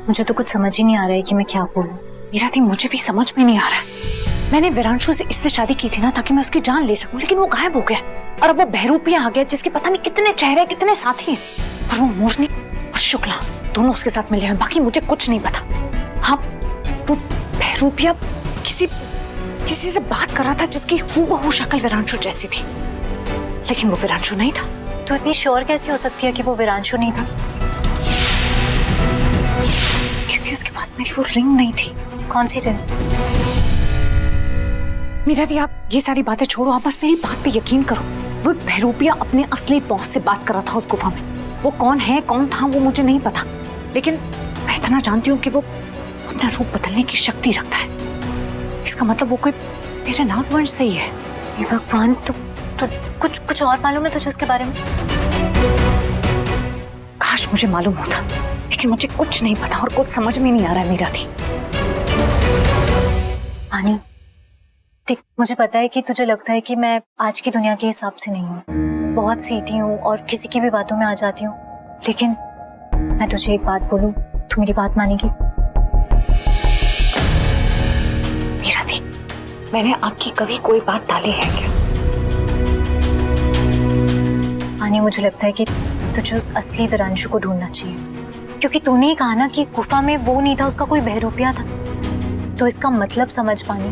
मुझे तो कुछ समझ ही नहीं आ रहा है कि मैं क्या बोलूं। मेरा थी मुझे भी समझ में नहीं आ रहा है। मैंने विरांशु से इससे शादी की थी ना ताकि मैं उसकी जान ले सकूं, लेकिन वो गायब हो गया और अब वो बहरूपिया आ गया जिसके पता नहीं कितने चेहरे कितने साथी हैं। और वो मोरनी और शुक्ला दोनों उसके साथ मिले हैं, बाकी मुझे कुछ नहीं पता। हाँ, वो बहरूपिया किसी से बात कर रहा था जिसकी हूबहू शक्ल विरांशु जैसी थी, लेकिन वो विरांशु नहीं था। तो इतनी श्योर कैसे हो सकती है कि वो विरांशु नहीं था? क्योंकि उसके पास मेरी वो रिंग नहीं थी। कौन सी रिंग? मीरा दी, आप ये सारी बातें छोड़ो, आप बस मेरी बात पे यकीन करो। वो बहरूपिया अपने असली बॉस से बात कर रहा था उस गुफा में। वो कौन है कौन था वो मुझे नहीं पता, लेकिन मैं इतना जानती हूँ कि वो अपना रूप बदलने की शक्ति रखता है। इसका मतलब वो कोई मेरे नागवंश से ही है। ये भगवान, तो कुछ और मालूम है तुझे उसके बारे में? काश मुझे मालूम होता, लेकिन मुझे कुछ नहीं पता और कुछ समझ में नहीं आ रहा है मीरा दी। पानी, देख, मुझे पता है कि तुझे लगता है कि मैं आज की दुनिया के हिसाब से नहीं हूँ, बहुत सीधी हूँ और किसी की भी बातों में आ जाती हूँ, लेकिन मैं तुझे एक बात बोलूं, तू मेरी बात मानेगी? मीरा दी, मैंने आपकी कभी कोई बात टाली है क्या? पानी, मुझे लगता है कि तुझे उस असली विरांशु को ढूंढना चाहिए, क्योंकि तूने ही कहा ना कि गुफा में वो नहीं था, उसका कोई बहरूपिया था। तो इसका मतलब समझ पानी,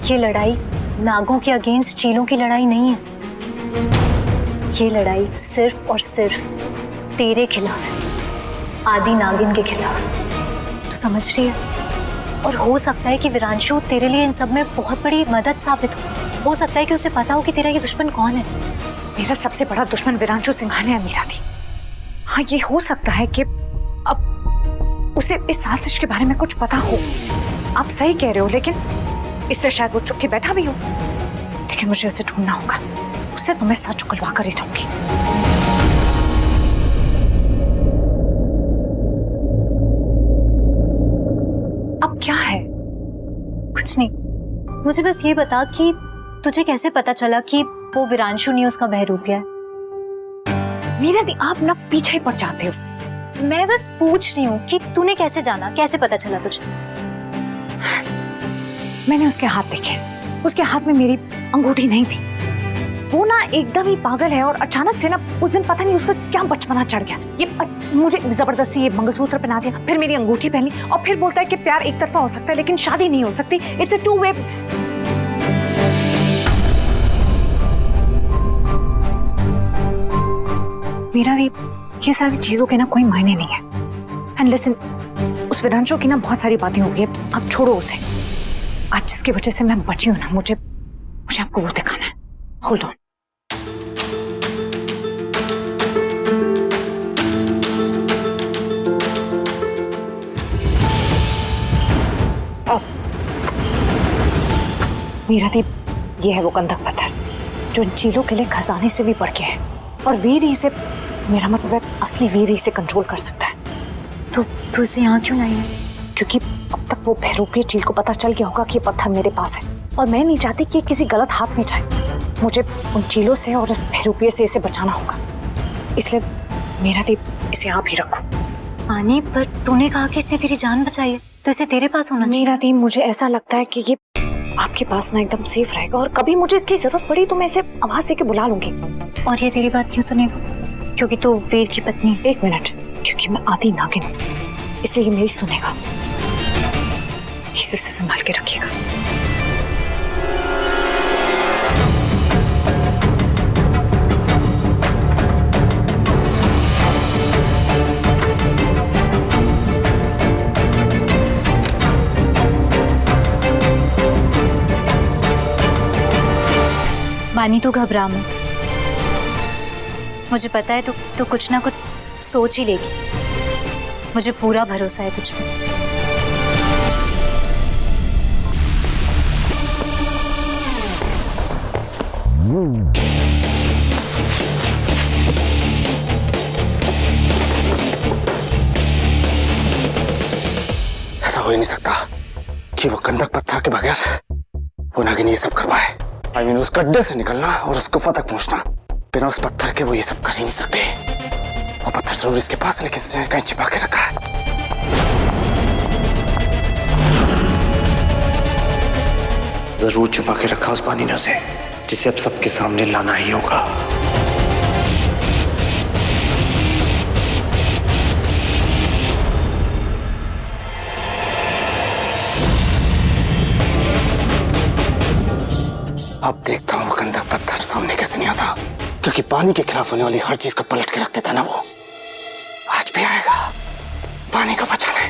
ये लड़ाई नागों के अगेंस्ट चीलों की लड़ाई नहीं है। ये लड़ाई सिर्फ और सिर्फ तेरे खिलाफ है, आदि नागिन के खिलाफ। तू समझ रही है? और हो सकता है कि विरांशु तेरे लिए इन सब में बहुत बड़ी मदद साबित हो सकता है कि उसे पता हो कि तेरा ये दुश्मन कौन है। मेरा सबसे बड़ा दुश्मन विरांशु सिंघानिया है मीरा दी। हाँ, ये हो सकता है कि अब उसे इस साजिश के बारे में कुछ पता हो। आप सही कह रहे हो, लेकिन इससे शायद वो चुप के बैठा भी हो। लेकिन मुझे उसे ढूंढना होगा, उससे तो मैं सच उगलवा कर ही रहूंगी। अब क्या है? कुछ नहीं, मुझे बस ये बता कि तुझे कैसे पता चला कि वो विरांशु नहीं उसका बहरूपिया है? मीरा दी, आप ना पीछे पड़ जाते हो। मैं बस पूछ रही हूँ कि तूने कैसे जाना, कैसे पता चला तुझे? मैंने उसके हाथ देखे, उसके हाथ में मेरी अंगूठी नहीं थी। वो ना एकदम ही पागल है और अचानक से ना उस दिन पता नहीं उसका क्या बचपना चढ़ गया। ये मुझे जबरदस्ती ये मंगलसूत्र पहना दिया, फिर मेरी अंगूठी पहन ली और फिर बोलता है कि प्यार एक तरफा हो सकता है लेकिन शादी नहीं हो सकती। It's a two way. मेरा ये सारी चीजों के ना कोई मायने नहीं है। एंड लिसन, उस विरांशु की ना बहुत सारी बातें हो गई, आप छोड़ो उसे। आज जिसकी वजह से मैं बची हूँ ना, मुझे आपको वो दिखाना है। Hold on. मीरा दी, ये है वो गंधक पत्थर जो इन चीलों के लिए खजाने से भी बढ़ के है, और वीर ही से, मेरा मतलब है असली वीर ही से कंट्रोल कर सकता है। तो तू इसे यहाँ क्यों लाई है? क्योंकि अब तक वो बहरूपिया चील को पता चल गया होगा कि ये पत्थर मेरे पास है, और मैं नहीं चाहती कि किसी गलत हाथ में जाए। मुझे उन चीलों से और उस बहरूपिये से इसे बचाना होगा, इसलिए मेरा दी, इसे आप ही रखो। पानी, पर तूने कहा कि इसने तेरी जान बचाई है, तो इसे तेरे पास होना चाहिए। मेरा दी, मुझे ऐसा लगता है कि ये आपके पास ना एकदम सेफ रहेगा, और कभी मुझे इसकी जरूरत पड़ी तो मैं इसे आवाज देके बुला लूंगी। और ये तेरी बात क्यों सुनेगा? क्योंकि तू वीर की पत्नी है। एक मिनट, क्योंकि मैं आदि नागिन हूँ, इसलिए ये मेरी सुनेगा। इसे संभाल के रखिएगा। बानी, तू घबरा मत, मुझे पता है तू कुछ ना कुछ सोच ही लेगी। मुझे पूरा भरोसा है तुझ पे। ऐसा हो ही नहीं सकता कि वो गंधक पत्थर के बगैर वो नागिन ये सब करवाए। I mean, उस गड्ढे से निकलना और उस गुफा तक पहुंचना, बिना उस पत्थर के वो ये सब कर ही नहीं सकते। वो पत्थर जरूर इसके पास, लेकिन इसने कहीं छिपा के रखा है। जरूर छुपा के रखा उस पानी ने उसे, जिसे अब सबके सामने लाना ही होगा। अब देखता हूँ वो गंदा पत्थर सामने कैसे नहीं आता, क्योंकि पानी के खिलाफ होने वाली हर चीज को पलट के रख देता ना वो। आज भी आएगा पानी को बचाने।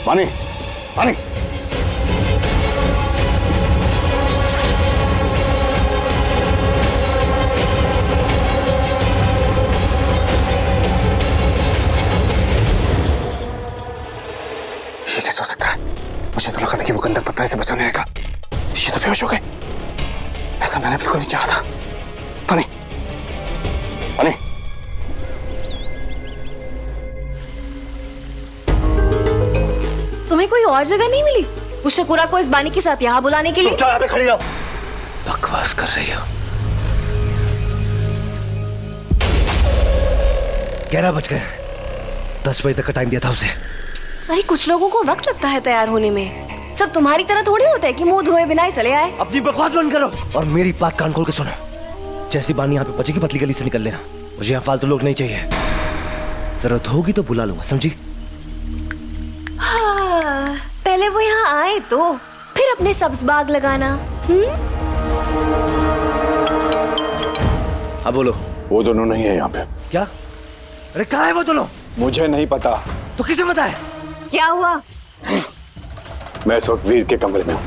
पानी पानी ये कैसे हो सकता है? मुझे तो लगा था कि वो गंदक पत्थर से बचाने आएगा। ये तो बेहोश हो गए। ऐसा मैंने बिल्कुल नहीं चाहा था। पानी पानी तुम्हें कोई और जगह नहीं मिली उस शकुरा को इस बानी के साथ यहाँ बुलाने के लिए? यहाँ पे खड़ी रहो। बकवास कर रही हो। 11 बज गए, 10 बजे तक का टाइम दिया था उसे। अरे कुछ लोगों को वक्त लगता है तैयार होने में, सब तुम्हारी तरह थोड़ी होता है कि मुंह धोए बिना ही चले आए। अपनी बकवास बंद करो और मेरी बात कान खोल के सुनो। जैसी बानी यहाँ पे बचेगी पतली गली से निकल लेना। मुझे यहाँ फालतू लोग नहीं चाहिए। जरूरत होगी तो बुला लूंगा, समझी? हाँ, पहले वो यहाँ आए तो फिर अपने सब्ज बाग लगाना। हाँ बोलो। वो दोनों नहीं है यहाँ पे। क्या? अरे कहाँ है वो दोनों? मुझे नहीं पता। तो किसे पता है? क्या हुआ? मैं इस वक्त वीर के कमरे में हूँ।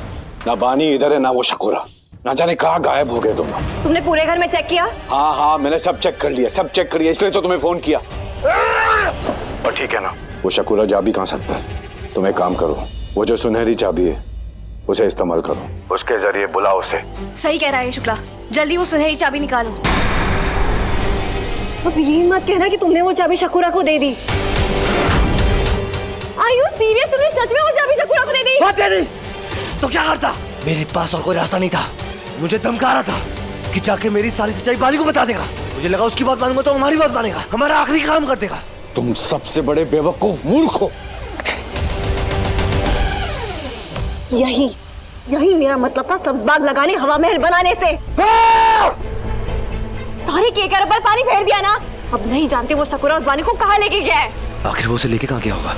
ना बानी इधर है ना वो शकुरा। ना जाने कहाँ गायब हो गए दोनों। तुमने पूरे घर में चेक किया? हाँ मैंने सब चेक कर लिया, सब चेक कर लिया, इसलिए तो तुम्हें फोन किया। और ठीक है ना, वो शकुरा जा भी कहाँ सकता है। तुम एक काम करो, वो जो सुनहरी चाबी है उसे इस्तेमाल करो, उसके जरिए बुलाओ उसे। सही कह रहा है शुक्ला, जल्दी वो सुनहरी चाबी निकालो। अब ये मत कहना कि तुमने वो चाबी शकुरा को दे दी। Are you serious? तुमने सच में वो चाबी शकुरा को दे दी? बात नहीं तो क्या करता? मेरे पास और कोई रास्ता नहीं था। मुझे धमका रहा था कि जाके मेरी सारी सच्चाई बाली को बता देगा। मुझे लगा उसकी बात मानूंगा तो हमारी बात मानेगा, हमारा आखिरी काम कर देगा। तुम सबसे बड़े बेवकूफ मूर्ख हो। यही मेरा मतलब था, सब्ज बाग लगाने, हवा महल बनाने से। सारे के ऊपर पानी फेर दिया ना। अब नहीं जानते वो शकुरा उस बानी को कहाँ लेके गया है। आखिर वो उसे लेके कहाँ गया होगा?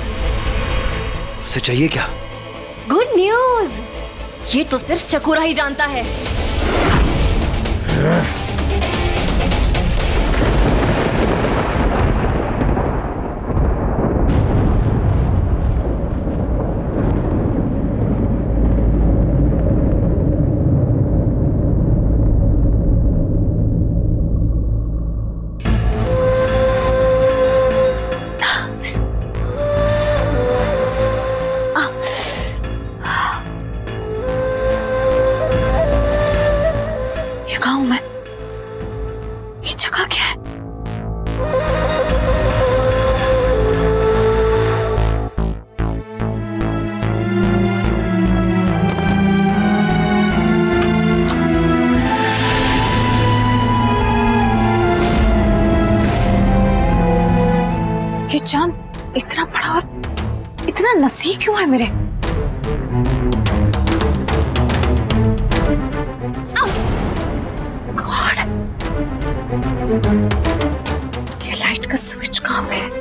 उसे चाहिए क्या? गुड न्यूज, ये तो सिर्फ शकुरा ही जानता है। ये चांद इतना बड़ा और इतना नज़दीक क्यों है मेरे? गॉड, ये लाइट का स्विच कहाँ पे है?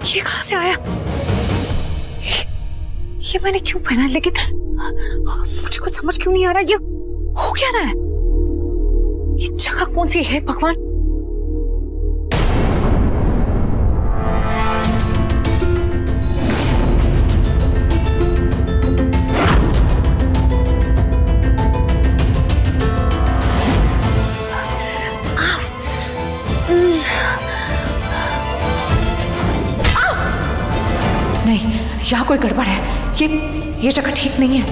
ये कहाँ से आया? ये मैंने क्यों पहना? लेकिन मुझे कुछ समझ क्यों नहीं आ रहा। ये हो क्या रहा है? ये जगह कौन सी है भगवान? ये जगह ठीक नहीं है।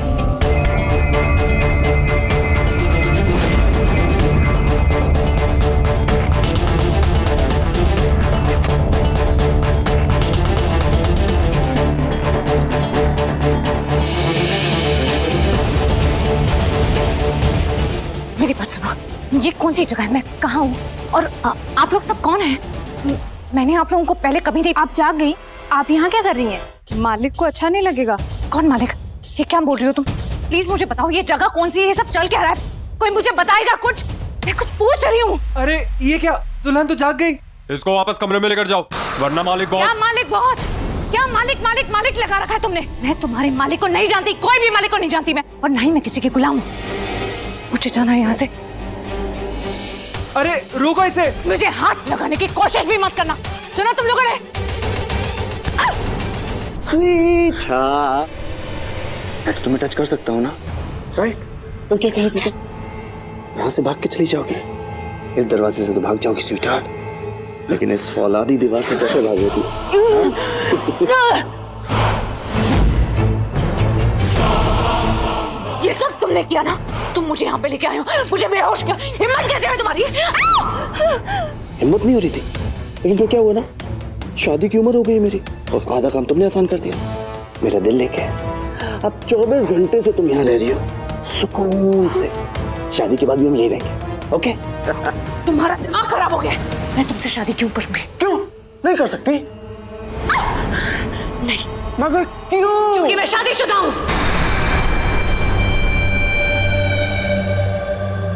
मेरी बात सुनो, ये कौन सी जगह है, मैं कहाँ हूँ और आप लोग सब कौन हैं? मैंने आप लोगों को पहले कभी नहीं। आप जाग गई? आप यहाँ क्या कर रही हैं? मालिक को अच्छा नहीं लगेगा। कौन मालिक? ये क्या बोल रही हो तुम? प्लीज मुझे बताओ ये जगह कौन सी है, ये सब चल क्या रहा है? कोई मुझे बताएगा कुछ? मैं कुछ पूछ रही हूँ। अरे ये क्या, दुल्हन तो जाग गई। इसको वापस कमरे में लेकर जाओ, वरना मालिक बहुत। क्या मालिक बहुत? क्या मालिक मालिक मालिक लगा रखा है तुमने? मैं तुम्हारे मालिक को नहीं जानती, कोई भी मालिक को नहीं जानती मैं, और ना ही मैं किसी की गुलाम हूँ। मुझे जाना है यहाँ से। अरे रोको इसे। मुझे हाथ लगाने की कोशिश भी मत करना, सुना तुम लोगों ने? स्वीट मैं तो तुम्हें टच कर सकता हूँ ना, राइट? तो क्या कह रही थी तुम? यहाँ से भाग के चली जाओगी? इस दरवाजे से तो भाग जाओगी स्वीट हार्ट, लेकिन इस फौलादी दीवार से कैसे भागोगी? ये सब तुमने किया ना? तुम मुझे यहाँ पे लेके आए हो, मुझे बेहोश किया। हिम्मत कैसे है तुम्हारी? हिम्मत नहीं हो रही थी, लेकिन फिर क्या हुआ ना, शादी की उम्र हो गई मेरी और आधा काम तुमने आसान कर दिया। मेरा दिल लेके अब 24 घंटे से तुम यहाँ रह रही हो सुकून से। शादी के बाद भी हम यहीं रहेंगे, ओके? तुम्हारा दिमाग खराब हो गया। मैं तुमसे शादी क्यों करूंगी? क्यों नहीं कर सकती? नहीं, मगर क्यों? क्योंकि मैं शादी